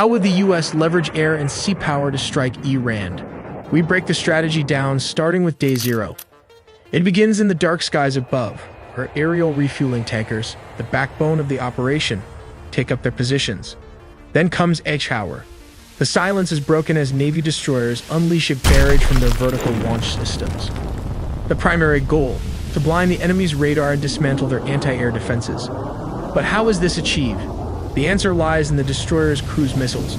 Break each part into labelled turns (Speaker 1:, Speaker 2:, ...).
Speaker 1: How would the US leverage air and sea power to strike Iran? We break the strategy down, starting with Day Zero. It begins in the dark skies above, where aerial refueling tankers, the backbone of the operation, take up their positions. Then comes Edge Hour. The silence is broken as Navy destroyers unleash a barrage from their vertical launch systems. The primary goal, to blind the enemy's radar and dismantle their anti-air defenses. But how is this achieved? The answer lies in the destroyer's cruise missiles.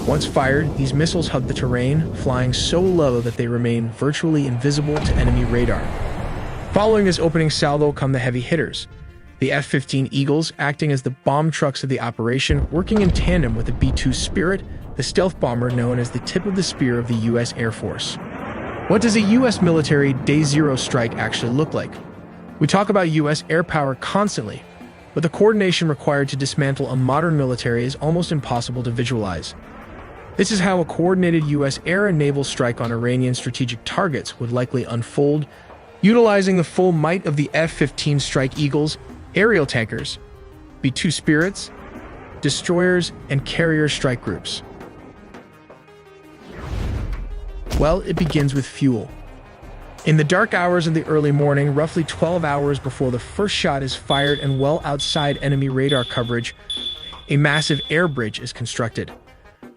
Speaker 1: Once fired, these missiles hug the terrain, flying so low that they remain virtually invisible to enemy radar. Following this opening salvo come the heavy hitters. The F-15 Eagles, acting as the bomb trucks of the operation, working in tandem with the B-2 Spirit, the stealth bomber known as the tip of the spear of the U.S. Air Force. What does a U.S. military Day Zero strike actually look like? We talk about U.S. air power constantly, but the coordination required to dismantle a modern military is almost impossible to visualize. This is how a coordinated U.S. air and naval strike on Iranian strategic targets would likely unfold, utilizing the full might of the F-15 Strike Eagles, aerial tankers, B-2 Spirits, destroyers, and carrier strike groups. Well, it begins with fuel. In the dark hours of the early morning, roughly 12 hours before the first shot is fired and well outside enemy radar coverage, a massive air bridge is constructed.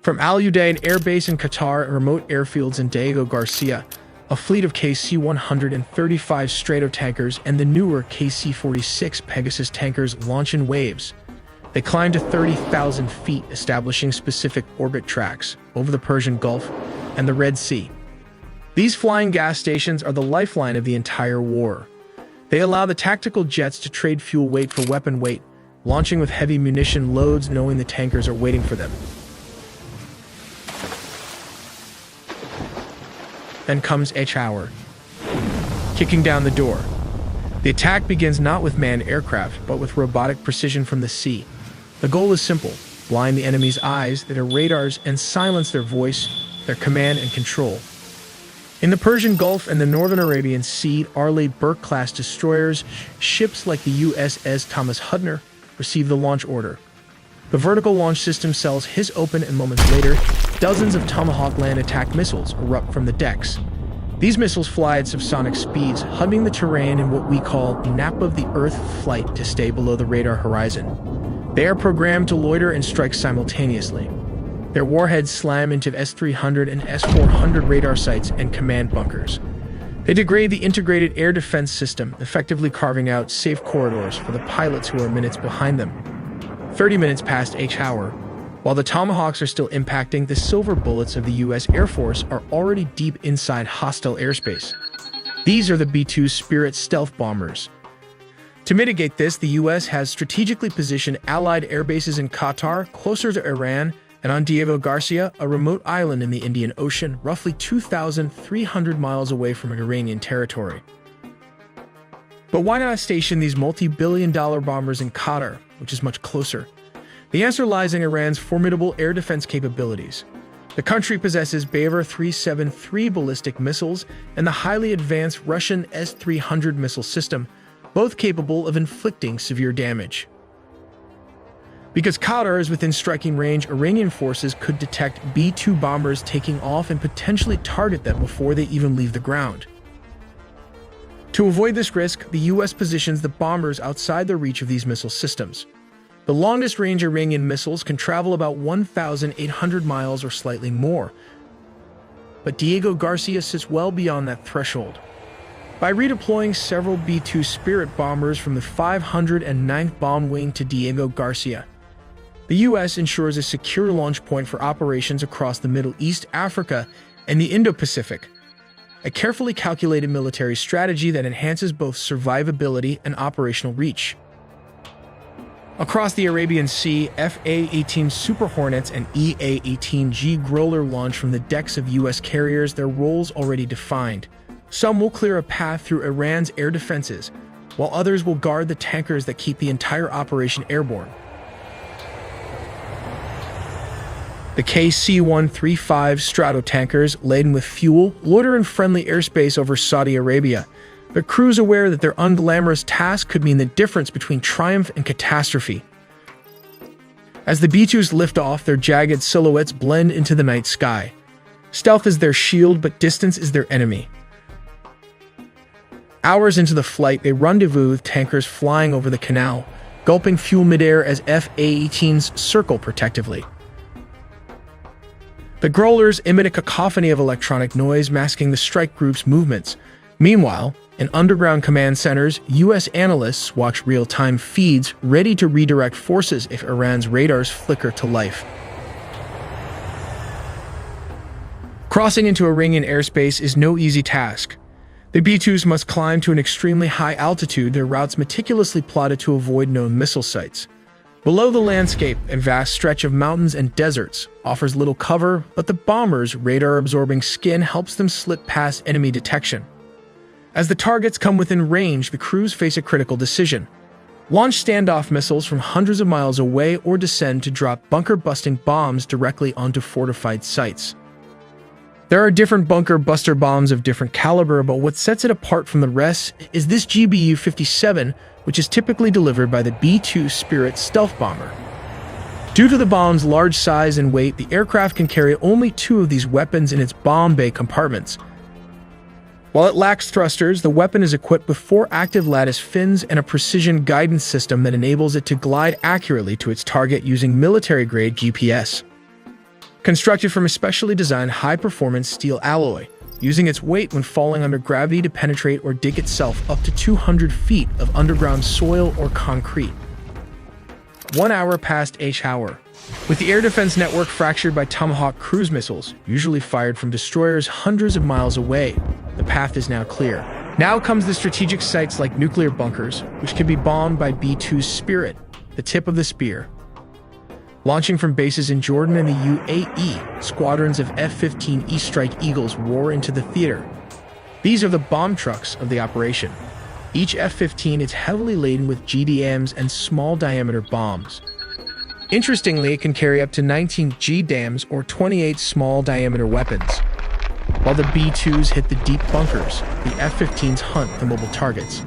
Speaker 1: From Al Udeid Air Base in Qatar and remote airfields in Diego Garcia, a fleet of KC-135 Stratotankers and the newer KC-46 Pegasus tankers launch in waves. They climb to 30,000 feet, establishing specific orbit tracks over the Persian Gulf and the Red Sea. These flying gas stations are the lifeline of the entire war. They allow the tactical jets to trade fuel weight for weapon weight, launching with heavy munition loads knowing the tankers are waiting for them. Then comes Edge Hour, kicking down the door. The attack begins not with manned aircraft, but with robotic precision from the sea. The goal is simple: blind the enemy's eyes, their radars, and silence their voice, their command and control. In the Persian Gulf and the Northern Arabian Sea, Arleigh Burke-class destroyers, ships like the USS Thomas Hudner, receive the launch order. The vertical launch system cells hiss open, and moments later, dozens of Tomahawk land attack missiles erupt from the decks. These missiles fly at subsonic speeds, hugging the terrain in what we call nap of the Earth flight to stay below the radar horizon. They are programmed to loiter and strike simultaneously. Their warheads slam into S-300 and S-400 radar sites and command bunkers. They degrade the integrated air defense system, effectively carving out safe corridors for the pilots who are minutes behind them. 30 minutes past Edge Hour, while the Tomahawks are still impacting, the silver bullets of the U.S. Air Force are already deep inside hostile airspace. These are the B-2 Spirit stealth bombers. To mitigate this, the U.S. has strategically positioned Allied air bases in Qatar, closer to Iran, and on Diego Garcia, a remote island in the Indian Ocean, roughly 2,300 miles away from Iranian territory. But why not station these multi-billion-dollar bombers in Qatar, which is much closer? The answer lies in Iran's formidable air defense capabilities. The country possesses Baver 373 ballistic missiles and the highly advanced Russian S-300 missile system, both capable of inflicting severe damage. Because Qatar is within striking range, Iranian forces could detect B-2 bombers taking off and potentially target them before they even leave the ground. To avoid this risk, the U.S. positions the bombers outside the reach of these missile systems. The longest-range Iranian missiles can travel about 1,800 miles or slightly more, but Diego Garcia sits well beyond that threshold. By redeploying several B-2 Spirit bombers from the 509th Bomb Wing to Diego Garcia, the U.S. ensures a secure launch point for operations across the Middle East, Africa, and the Indo-Pacific, a carefully calculated military strategy that enhances both survivability and operational reach. Across the Arabian Sea, F-18 Super Hornets and EA-18G Growler launch from the decks of U.S. carriers, their roles already defined. Some will clear a path through Iran's air defenses, while others will guard the tankers that keep the entire operation airborne. The KC-135 Stratotankers, laden with fuel, loiter in friendly airspace over Saudi Arabia, their crews aware that their unglamorous task could mean the difference between triumph and catastrophe. As the B-2s lift off, their jagged silhouettes blend into the night sky. Stealth is their shield, but distance is their enemy. Hours into the flight, they rendezvous with tankers flying over the canal, gulping fuel midair as F-18s circle protectively. The Growlers emit a cacophony of electronic noise masking the strike group's movements. Meanwhile, in underground command centers, U.S. analysts watch real-time feeds ready to redirect forces if Iran's radars flicker to life. Crossing into Iranian airspace is no easy task. The B-2s must climb to an extremely high altitude, their routes meticulously plotted to avoid known missile sites. Below the landscape, a vast stretch of mountains and deserts offers little cover, but the bombers' radar-absorbing skin helps them slip past enemy detection. As the targets come within range, the crews face a critical decision: launch standoff missiles from hundreds of miles away or descend to drop bunker-busting bombs directly onto fortified sites. There are different bunker buster bombs of different caliber, but what sets it apart from the rest is this GBU-57, which is typically delivered by the B-2 Spirit stealth bomber. Due to the bomb's large size and weight, the aircraft can carry only 2 of these weapons in its bomb bay compartments. While it lacks thrusters, the weapon is equipped with 4 active lattice fins and a precision guidance system that enables it to glide accurately to its target using military-grade GPS. Constructed from a specially designed high-performance steel alloy, using its weight when falling under gravity to penetrate or dig itself up to 200 feet of underground soil or concrete. 1 hour past H-hour. With the air defense network fractured by Tomahawk cruise missiles, usually fired from destroyers hundreds of miles away, the path is now clear. Now comes the strategic sites like nuclear bunkers, which can be bombed by B-2's Spirit, the tip of the spear. Launching from bases in Jordan and the UAE, squadrons of F-15E Strike Eagles roar into the theater. These are the bomb trucks of the operation. Each F-15 is heavily laden with GDAMs and small-diameter bombs. Interestingly, it can carry up to 19 GDAMs or 28 small-diameter weapons. While the B-2s hit the deep bunkers, the F-15s hunt the mobile targets.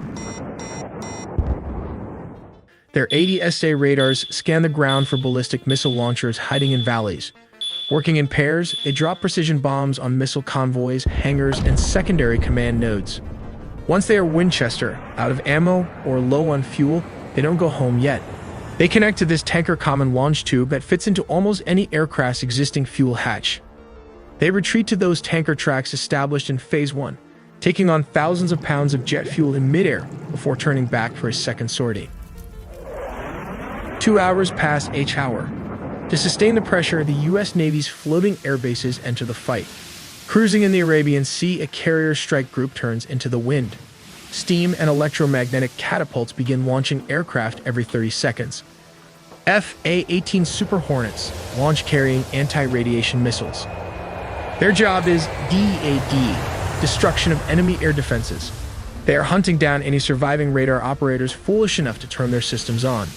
Speaker 1: Their ADSA radars scan the ground for ballistic missile launchers hiding in valleys. Working in pairs, they drop precision bombs on missile convoys, hangars, and secondary command nodes. Once they are Winchester, out of ammo, or low on fuel, they don't go home yet. They connect to this tanker common launch tube that fits into almost any aircraft's existing fuel hatch. They retreat to those tanker tracks established in Phase 1, taking on thousands of pounds of jet fuel in midair before turning back for a second sortie. 2 hours past H-hour. To sustain the pressure, the U.S. Navy's floating air bases enter the fight. Cruising in the Arabian Sea, a carrier strike group turns into the wind. Steam and electromagnetic catapults begin launching aircraft every 30 seconds. F-A-18 Super Hornets launch carrying anti-radiation missiles. Their job is DAD, destruction of enemy air defenses. They are hunting down any surviving radar operators foolish enough to turn their systems on.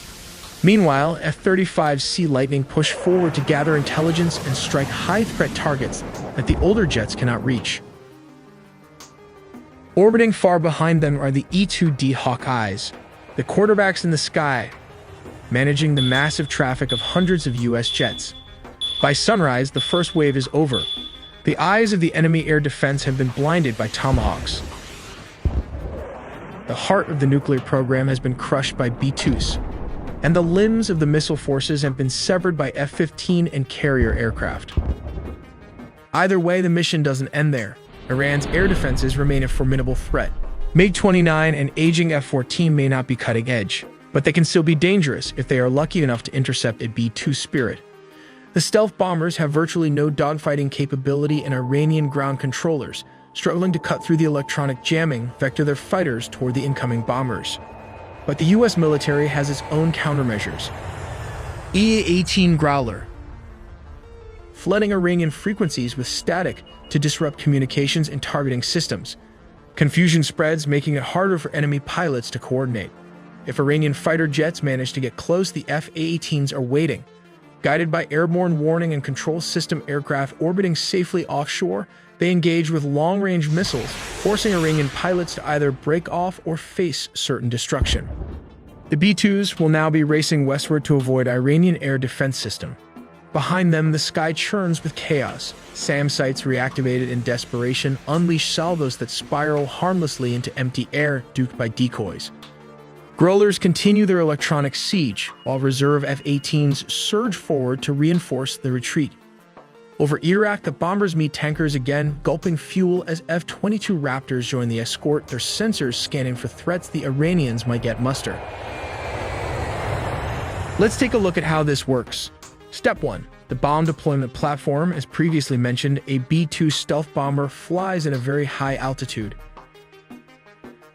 Speaker 1: Meanwhile, F-35 Sea Lightning push forward to gather intelligence and strike high-threat targets that the older jets cannot reach. Orbiting far behind them are the E-2D Hawkeyes, the quarterbacks in the sky, managing the massive traffic of hundreds of U.S. jets. By sunrise, the first wave is over. The eyes of the enemy air defense have been blinded by Tomahawks. The heart of the nuclear program has been crushed by B-2s, and the limbs of the missile forces have been severed by F-15 and carrier aircraft. Either way, the mission doesn't end there. Iran's air defenses remain a formidable threat. MiG-29 and aging F-14 may not be cutting edge, but they can still be dangerous if they are lucky enough to intercept a B-2 Spirit. The stealth bombers have virtually no dogfighting capability, and Iranian ground controllers, struggling to cut through the electronic jamming, vector their fighters toward the incoming bombers. But the U.S. military has its own countermeasures. EA-18G Growler, flooding Iranian frequencies with static to disrupt communications and targeting systems. Confusion spreads, making it harder for enemy pilots to coordinate. If Iranian fighter jets manage to get close, the F-A-18s are waiting. Guided by airborne warning and control system aircraft orbiting safely offshore, they engage with long-range missiles, forcing Iranian pilots to either break off or face certain destruction. The B-2s will now be racing westward to avoid Iranian air defense system. Behind them, the sky churns with chaos. SAM sites reactivated in desperation unleash salvos that spiral harmlessly into empty air, duped by decoys. Growlers continue their electronic siege, while reserve F-18s surge forward to reinforce the retreat. Over Iraq, the bombers meet tankers again, gulping fuel as F-22 Raptors join the escort, their sensors scanning for threats the Iranians might yet muster. Let's take a look at how this works. Step 1. The bomb deployment platform. As previously mentioned, a B-2 stealth bomber flies at a very high altitude.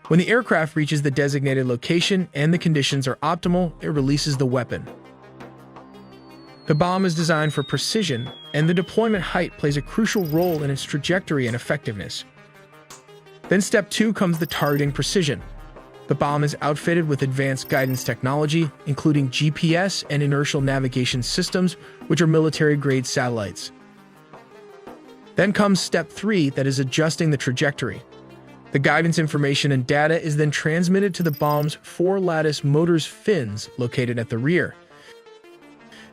Speaker 1: When the aircraft reaches the designated location and the conditions are optimal, it releases the weapon. The bomb is designed for precision, and the deployment height plays a crucial role in its trajectory and effectiveness. Then Step 2 comes the targeting precision. The bomb is outfitted with advanced guidance technology, including GPS and inertial navigation systems, which are military-grade satellites. Then comes Step 3, that is adjusting the trajectory. The guidance information and data is then transmitted to the bomb's 4-lattice motors fins located at the rear.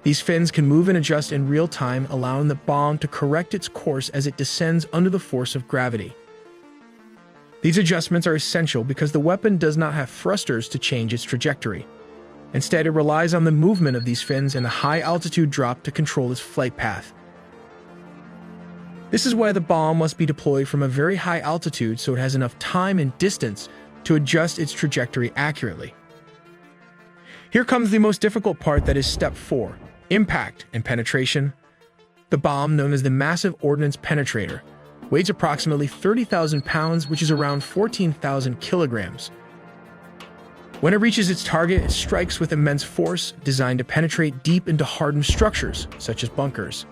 Speaker 1: These fins can move and adjust in real time, allowing the bomb to correct its course as it descends under the force of gravity. These adjustments are essential because the weapon does not have thrusters to change its trajectory. Instead, it relies on the movement of these fins and a high-altitude drop to control its flight path. This is why the bomb must be deployed from a very high altitude so it has enough time and distance to adjust its trajectory accurately. Here comes the most difficult part, that is Step 4, impact and penetration. The bomb, known as the massive Ordnance Penetrator, weighs approximately 30,000 pounds, which is around 14,000 kilograms. When it reaches its target, it strikes with immense force, designed to penetrate deep into hardened structures, such as bunkers.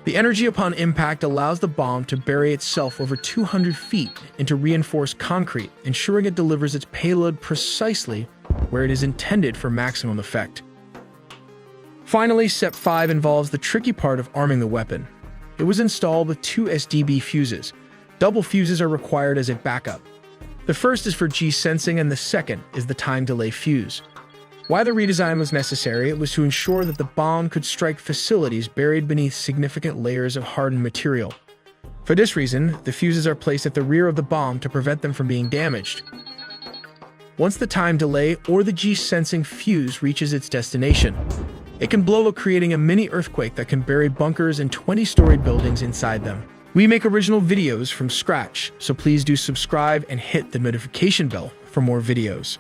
Speaker 1: The energy upon impact allows the bomb to bury itself over 200 feet into reinforced concrete, ensuring it delivers its payload precisely where it is intended for maximum effect. Finally, Step 5 involves the tricky part of arming the weapon. It was installed with 2 SDB fuses. Double fuses are required as a backup. The first is for G-sensing and the second is the time delay fuse. Why the redesign was necessary, it was to ensure that the bomb could strike facilities buried beneath significant layers of hardened material. For this reason, the fuses are placed at the rear of the bomb to prevent them from being damaged. Once the time delay or the G-sensing fuse reaches its destination, it can blow up, creating a mini earthquake that can bury bunkers and 20-story buildings inside them. We make original videos from scratch, so please do subscribe and hit the notification bell for more videos.